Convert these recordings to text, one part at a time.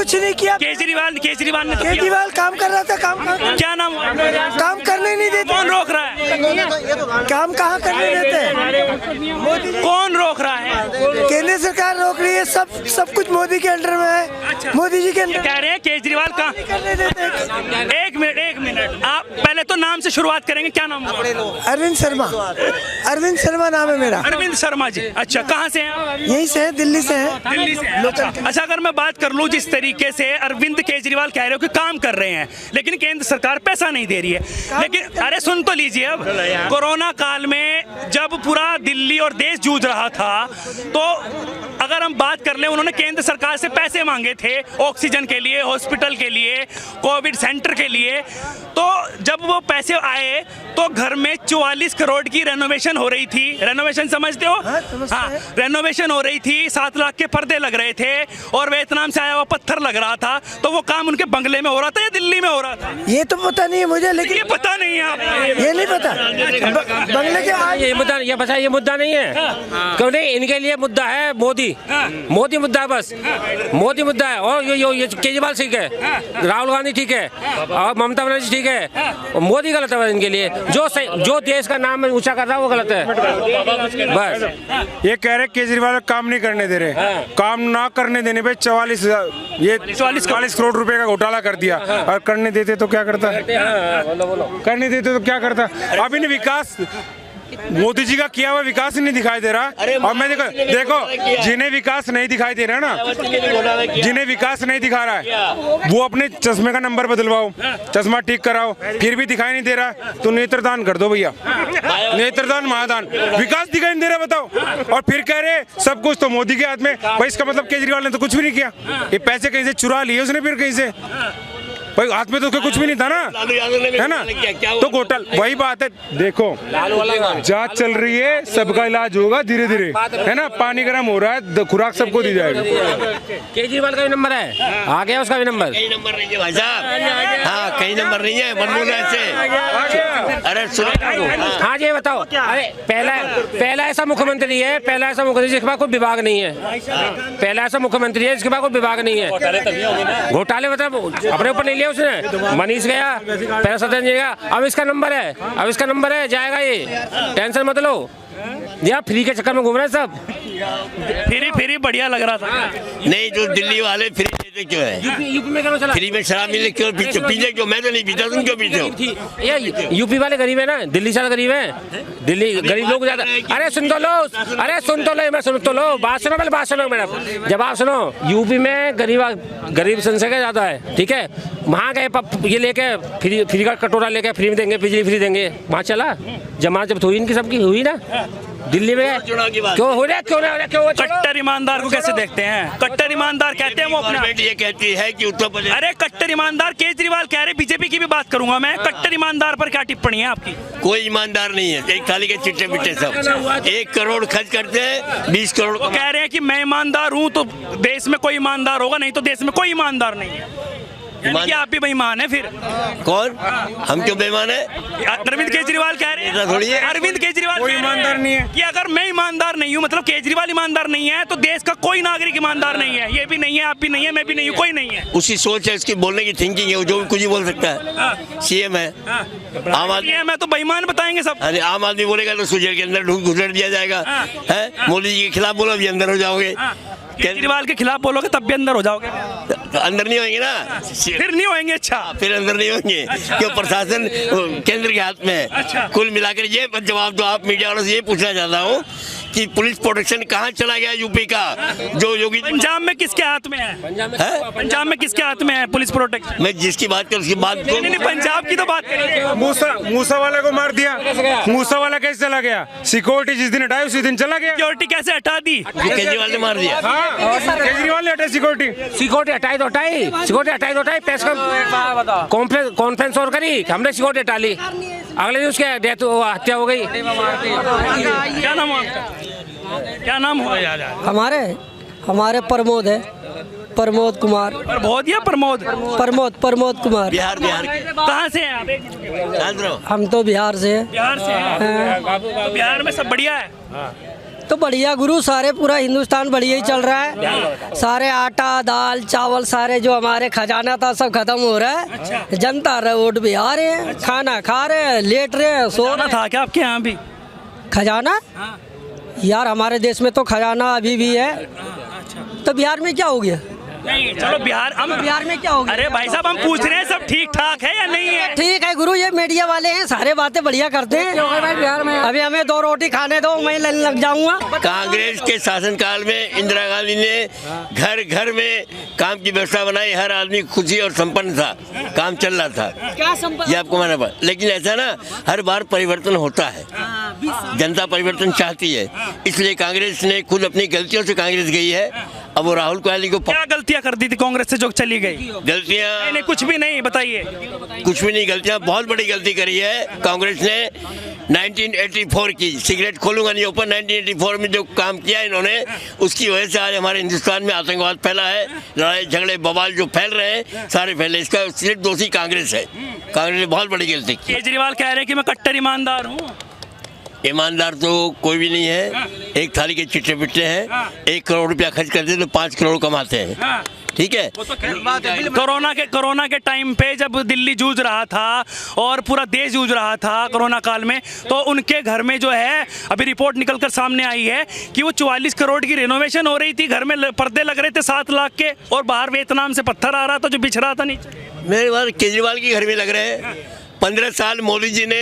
कुछ नहीं किया। केजरीवाल ने तो केजरीवाल काम कर रहा था, काम क्या नाम हुआ? काम करने नहीं देते। कौन रोक रहा है? काम कहाँ करने देते? कौन रोक रहा है? केंद्र सरकार रोक रही है, सब कुछ मोदी के अंडर में है। मोदी जी के अंडर कह रहे हैं केजरीवाल कहाँ करने देते। एक मिनट आप पहले तो नाम से शुरुआत करेंगे। क्या नाम हुआ? अरविंद शर्मा नाम है मेरा। अरविंद शर्मा जी, अच्छा कहाँ से हैं आप? यहीं से है, दिल्ली से है। दिल्ली से हैं। अच्छा अगर मैं बात कर लूँ, जिस तरीके से अरविंद केजरीवाल कह रहे हो कि काम कर रहे हैं, लेकिन केंद्र सरकार पैसा नहीं दे रही है। लेकिन अरे सुन तो लीजिए, अब कोरोना काल में जब पूरा दिल्ली और देश जूझ रहा था, तो अगर हम बात कर लें, उन्होंने केंद्र सरकार से पैसे मांगे थे ऑक्सीजन के लिए, हॉस्पिटल के लिए, कोविड सेंटर के लिए। तो जब वो पैसे आए तो घर में 44 करोड़ की रेनोवेशन हो रही थी। रेनोवेशन समझते हो? हाँ, रेनोवेशन हो रही थी, 7 लाख के पर्दे लग रहे थे और वियतनाम से आया हुआ पत्थर लग रहा था। तो वो काम उनके बंगले में हो रहा था या दिल्ली में हो रहा था? ये तो पता नहीं है मुझे, लेकिन ये पता नहीं है आपको? ये नहीं पता बंगले के ये मुद्दा नहीं है। क्यों नहीं? इनके लिए मुद्दा है मोदी। मोदी मुद्दा है, बस मोदी मुद्दा है। और ये केजरीवाल ठीक है, राहुल गांधी ठीक है, और ममता बनर्जी ठीक है, और मोदी गलत है इनके लिए। जो देश का नाम ऊंचा कर रहा है वो गलत है। बस ये कह रहे केजरीवाल काम नहीं करने दे रहे। काम ना करने देने पे 44 करोड़ रुपए का घोटाला कर दिया। और करने देते तो क्या करता? करने देते तो क्या करता? अब इन विकास मोदी जी का किया हुआ विकास ही नहीं दिखाई दे रहा। और मैं देखो जिन्हें विकास नहीं दिखाई दे रहा ना, जिन्हें विकास नहीं दिखा रहा है, वो अपने चश्मे का नंबर बदलवाओ, चश्मा ठीक कराओ, फिर भी दिखाई नहीं दे रहा तो नेत्रदान कर दो भैया। नेत्रदान महादान, विकास दिखाई नहीं दे रहा बताओ। और फिर कह रहे सब कुछ तो मोदी के हाथ में। भाई इसका मतलब केजरीवाल ने तो कुछ भी नहीं किया। ये पैसे कहीं से चुरा लिए उसने, फिर कहीं से भाई हाथ में तो उसके कुछ भी नहीं था ना, है ना? तो घोटाला वही बात है। देखो जांच चल रही है, सबका इलाज होगा धीरे धीरे, है ना? पानी गर्म हो रहा है, खुराक सबको दी जाएगी। केजरीवाल का भी नंबर है, आ गया उसका भी नंबर। कहीं नंबर नहीं है भाई साहब। हाँ कहीं नंबर नहीं है, मनमोहन से। अरे सुनो, हाँ जी बताओ। अरे पहला ऐसा मुख्यमंत्री है, जिसके पास कोई विभाग नहीं है। पहला ऐसा मुख्यमंत्री है जिसके पास कोई विभाग नहीं है। घोटाले मतलब अपने ऊपर नहीं लिया उसने। मनीष गया, पहला सत्येंद्र गया, अब इसका नंबर है, जाएगा ये, टेंशन मत लो। यार फ्री के चक्कर में घूम रहे हैं सब। फ्री बढ़िया लग रहा था। नहीं जो दिल्ली वाले फ्री देते क्यों है? यूपी में क्या चला? फ्री में शराब मिले क्यों पीते क्यों? मैं तो नहीं पीता, तुम क्यों पीते हो? ये यूपी वाले गरीब है ना, दिल्ली से गरीब है। दिल्ली गरीब लोग ज्यादा। अरे सुन तो लो, मैं सुन तो लो, बात सुनो मैडम, जवाब सुनो। यूपी में गरीब संख्या ज्यादा है, ठीक है? वहाँ गए ये लेके फ्री का कटोरा लेके फ्री में देंगे, बिजली फ्री देंगे, वहाँ चला। जमानत जब हुई इनकी सबकी हुई ना दिल्ली में, क्यों हो रहा क्यों? कट्टर ईमानदार को कैसे देखते हैं? कट्टर ईमानदार कहते हैं वो अपना। ये कहती है कि उत्तर प्रदेश। अरे कट्टर ईमानदार केजरीवाल कह रहे, बीजेपी की भी बात करूंगा मैं। कट्टर ईमानदार पर क्या टिप्पणी है आपकी? कोई ईमानदार नहीं है, एक थाली के चिट्टे पिट्टे सब। 1 करोड़ खर्च करते हैं, 20 करोड़ वो कह रहे हैं कि मैं ईमानदार हूँ तो देश में कोई ईमानदार होगा, नहीं तो देश में कोई ईमानदार नहीं है। यानी कि आप भी बेईमान है फिर? कौन? हम क्यों बेईमान है? अरविंद केजरीवाल कह रहे हैं, थोड़ी है। अरविंद केजरीवाल कोई ईमानदार नहीं है कि अगर मैं ईमानदार नहीं हूँ, मतलब केजरीवाल ईमानदार नहीं है, तो देश का कोई नागरिक ईमानदार नहीं है। ये भी नहीं है, आप भी नहीं है, मैं भी नहीं हूँ, कोई नहीं है। उसकी सोच है, उसकी बोलने की थिंकिंग है, वो जो कुछ ही बोल सकता है। सीएम है, आम आदमी मैं तो बेईमान बताएंगे सब। अरे आम आदमी बोलेगा तो सुजर के अंदर घुसड़ दिया जाएगा। है मोदी जी के खिलाफ बोलो भी अंदर हो जाओगे, केजरीवाल के खिलाफ बोलोगे तब भी अंदर हो जाओगे। तो अंदर नहीं होंगे ना, फिर नहीं होंगे। अच्छा फिर अंदर नहीं होंगे क्यों? प्रशासन केंद्र के हाथ में है। अच्छा। कुल मिलाकर ये जवाब दो आप मीडिया वालों से, ये पूछना चाहता हूँ कि पुलिस प्रोटेक्शन कहाँ चला गया यूपी का? जो योगी पंजाब में किसके हाथ में है? पंजाब में किसके हाथ में है पुलिस प्रोटेक्शन? मैं जिसकी बात कर उसकी बात नहीं, पंजाब की तो बात करेंगे। मूसा वाला को मार दिया, मूसा वाला कैसे चला गया? सिक्योरिटी जिस दिन हटाई उसी दिन चला गया। सिक्योरिटी कैसे हटा दी? केजरीवाल ने मार दिया। केजरीवाल ने हटाई सिक्योरिटी हटाई तो हटाई, प्रेस कॉन्फ्रेंस और करी, हमने सिक्योरिटी हटा ली। अगले दिन उसके डेथ हत्या हो गई। क्या नाम हुआ? क्या नाम हुआ? हमारे प्रमोद है, प्रमोद कुमार। प्रमोद कुमार। बिहार कहाँ से हैं आप? हम तो बिहार से हैं। बिहार से हैं। तो बिहार में सब बढ़िया है? तो बढ़िया गुरु, सारे पूरा हिंदुस्तान बढ़िया ही चल रहा है। सारे आटा दाल चावल सारे जो हमारे खजाना था सब खत्म हो रहा है। जनता रोड पे आ रहे हैं, खाना खा रहे हैं, लेट रहे हैं, सो रहे था क्या आपके यहाँ भी खजाना? यार हमारे देश में तो खजाना अभी भी है, तो बिहार में क्या हो गया? नहीं चलो बिहार में क्या हो गया? अरे भाई साहब हम पूछ रहे हैं सब ठीक ठाक है या नहीं है? ठीक है गुरु, ये मीडिया वाले हैं, सारे बातें बढ़िया करते हैं। बिहार में अभी हमें 2 रोटी खाने दो, मैं लग जाऊंगा। कांग्रेस के शासनकाल में इंदिरा गांधी ने घर घर में काम की व्यवस्था बनाई, हर आदमी खुशी और संपन्न था, काम चल रहा था। क्या संपन्न? ये आपको मानना पड़ा, लेकिन ऐसा ना हर बार परिवर्तन होता है, जनता परिवर्तन चाहती है, इसलिए कांग्रेस ने खुद अपनी गलतियों से कांग्रेस गई है। अब वो राहुल गांधी को क्या गलतियां कर दी थी कांग्रेस से जो चली गई? गलतियां नहीं कुछ भी नहीं, बताइए। कुछ भी नहीं, गलतियां बहुत बड़ी गलती करी है कांग्रेस ने 1984 की। सिगरेट खोलूंगा नहीं ओपन, 1984 में जो काम किया इन्होंने, उसकी वजह से आज हमारे हिंदुस्तान में आतंकवाद फैला है, लड़ाई झगड़े बवाल जो फैल रहे हैं सारे फैले, इसका सिर्फ दोषी कांग्रेस है। कांग्रेस ने बहुत बड़ी गलती की। केजरीवाल कह रहे हैं कि मैं कट्टर ईमानदार हूँ। ईमानदार तो कोई भी नहीं है, एक थाली के चिट्टे पिट्टे हैं। 1 करोड़ रुपया खर्च करते तो 5 करोड़ कमाते हैं, ठीक है। कोरोना के टाइम पे जब दिल्ली जूझ रहा था और पूरा देश जूझ रहा था कोरोना काल में, तो उनके घर में जो है अभी रिपोर्ट निकलकर सामने आई है कि वो 44 करोड़ की रेनोवेशन हो रही थी, घर में पर्दे लग रहे थे 7 लाख के, और बाहर वियतनाम से पत्थर आ रहा था जो बिछ रहा था नीचे। मेरे बात केजरीवाल के घर में लग रहे हैं। 15 साल मोदी जी ने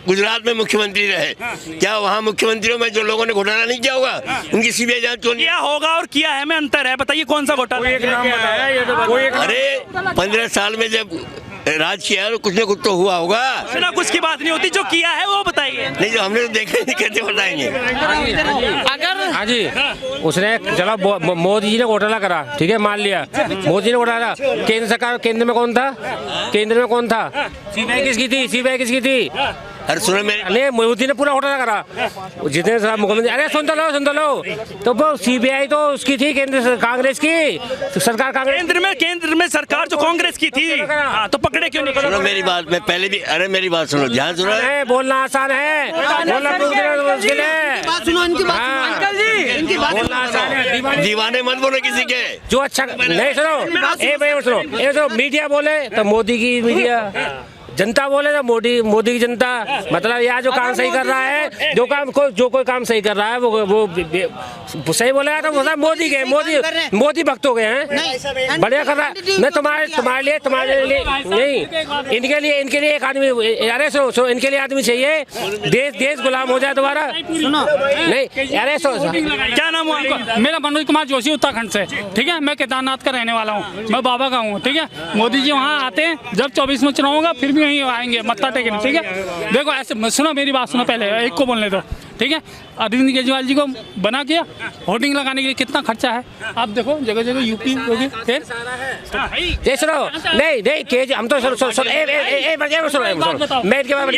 गुजरात में मुख्यमंत्री रहे, क्या वहाँ मुख्यमंत्रियों में जो लोगों ने घोटाला नहीं किया होगा? उनकी सीबीआई जांच क्यों नहीं? किया होगा और किया है में अंतर है, बताइए कौन सा घोटाला? एक नाम बताया। अरे 15 साल में जब राज किया तो कुछ न कुछ तो हुआ होगा ना, कुछ की बात नहीं होती, जो किया है वो बताइए। नहीं, जो हमने तो देखा नहीं, कैसे बताएंगे? अगर हाँ जी, उसने चलो मोदी जी ने घोटाला करा, ठीक है, मान लिया मोदी ने घोटाला। केंद्र सरकार, केंद्र में कौन था? केंद्र में कौन था? सीबीआई किसकी थी? सीबीआई किसकी थी? अरे सुनो मेरे, मोदी ने पूरा घोटाला करा, जितने सारे मुख्यमंत्री। अरे सुन तो लो, तो वो सीबीआई तो उसकी थी, केंद्र कांग्रेस की सरकार, कांग्रेस केंद्र में सरकार जो कांग्रेस की थी, तो पकड़े क्यों नहीं? सुनो मेरी बात, मैं पहले भी, अरे मेरी बात सुनो, ध्यान सुनो। बोलना आसान है, बोलना मुश्किल है। बोलना आसान है, दीवाने मत बोलो किसी के। जो अच्छा नहीं, सुनो, मीडिया बोले तो मोदी की मीडिया, जनता बोले तो मोदी की जनता। मतलब यहाँ जो काम सही कर रहा है, जो कोई काम सही कर रहा है वो सही बोलेगा तो मतलब मोदी भक्त हो गए हैं, बढ़िया कर रहा है। मैं तुम्हारे लिए नहीं, इनके लिए एक आदमी, अरे सो इनके लिए आदमी चाहिए, देश गुलाम हो जाए दोबारा। नहीं अरे क्या नाम हुआ आपका? मेरा मनोज कुमार जोशी, उत्तराखंड से, ठीक है। मैं केदारनाथ का रहने वाला हूँ, मैं बाबा का हूँ, ठीक है। मोदी जी वहाँ आते हैं, जब 24 में चुनाव होगा फिर भी वहीं आएंगे मत्था टेकने, ठीक है। देखो ऐसे सुनो मेरी बात सुनो, पहले एक को बोलने दो, ठीक है। अरविंद केजरीवाल जी को बना किया, होर्डिंग लगाने के लिए कितना खर्चा है आप देखो, जगह जगह यूपी होगी। फिर सुनो, नहीं हम तो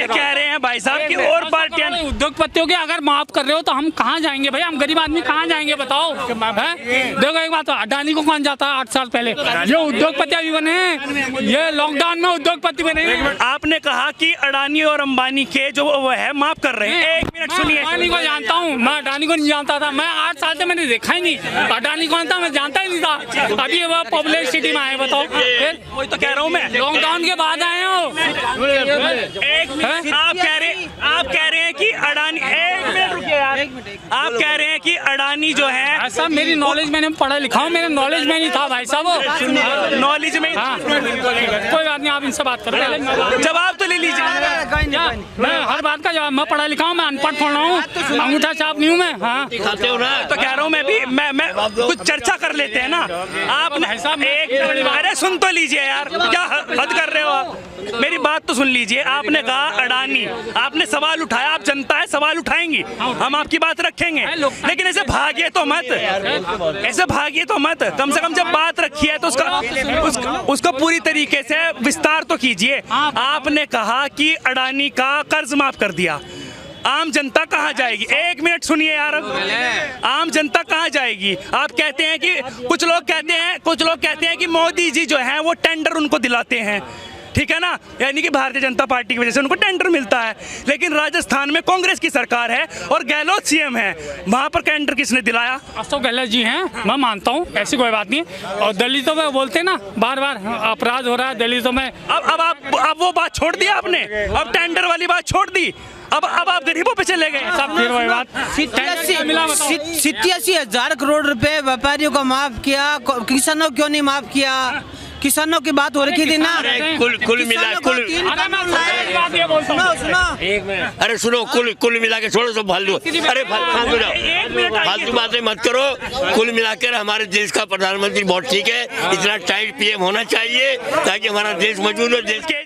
कह रहे हैं भाई साहब की और पार्टियां उद्योगपतियों के अगर माफ कर रहे हो तो हम कहाँ जाएंगे भाई? हम गरीब आदमी कहाँ जाएंगे बताओ? देखो एक बात, अडानी को कौन जाता है 8 साल पहले? ये उद्योगपति अभी बने हैं, ये लॉकडाउन में उद्योगपति बने हैं। आपने कहा कि अडानी और अंबानी के जो वो है माफ कर रहे हैं, 1 मिनट सुनिए। अडानी को जानता हूँ मैं, अडानी को नहीं जानता था मैं, 8 साल से मैंने देखा ही नहीं। अडानी कौन था मैं जानता ही नहीं था, अभी वो पब्लिक सिटी में आए, बताओ। फिर वही तो कह रहा हूँ मैं, लॉकडाउन के बाद आए हो। आप कह रहे हैं कि अडानी, 1 मिनट रुकिए यार, आप कह रहे हैं कि अडानी जो है, सब मेरी नॉलेज, मैंने पढ़ा लिखा हूँ, मेरे नॉलेज में नहीं था भाई साहब। नॉलेज में कोई बात नहीं, आप इनसे बात करो, जवाब तो ले लीजिए। मैं हर बात का जवाब, मैं पढ़ा लिखा हूँ, मैं अनपढ़ थोड़ा हूँ, अंगूठा छाप नहीं हूँ मैं। हाँ तो कह रहा हूँ मैं भी, मैं कुछ चर्चा कर लेते हैं ना। आपने अरे सुन तो लीजिए यार, क्या हद कर रहे हो आप? मेरी बात तो सुन लीजिए। आपने कहा अडानी, आपने सवाल उठाया, आप जनता है, सवाल उठाएंगी, हम आपकी बात रखेंगे, लेकिन ऐसे भागिए तो मत, ऐसे भागिए तो मत। कम से कम जब बात रखी है तो उसका पूरी तरीके से विस्तार तो कीजिए। आपने कहा कि अडानी का कर्ज माफ कर दिया, आम जनता कहाँ जाएगी? 1 मिनट सुनिए यार, आम जनता कहाँ जाएगी? आप कहते हैं कि कुछ लोग कहते हैं कि मोदी जी जो है वो टेंडर उनको दिलाते हैं, ठीक है ना, यानी कि भारतीय जनता पार्टी की वजह से उनको टेंडर मिलता है। लेकिन राजस्थान में कांग्रेस की सरकार है और गहलोत सीएम है, वहां पर टेंडर किसने दिलाया? अशोक गहलोत जी हैं, मैं मानता हूँ, ऐसी कोई बात नहीं। और दलितों में बोलते ना बार बार अपराध हो रहा है दलितों में। अब वो बात छोड़ दी आपने, अब टेंडर वाली बात छोड़ दी, अब आप गरीबों पे चले गए। सब फिर वही बात। 87,000 करोड़ रुपए व्यापारियों को माफ किया, किसानों क्यों नहीं माफ किया? किसानों की बात हो रखी थी ना। कुल मिला अरे सुनो, कुल मिला के छोड़ो, सब फालतू, अरे फालतू जाओ, फालतू बातें मत करो। कुल मिलाकर हमारे देश का प्रधानमंत्री बहुत ठीक है, इतना टाइट पीएम होना चाहिए ताकि हमारा देश मजबूत हो। देश के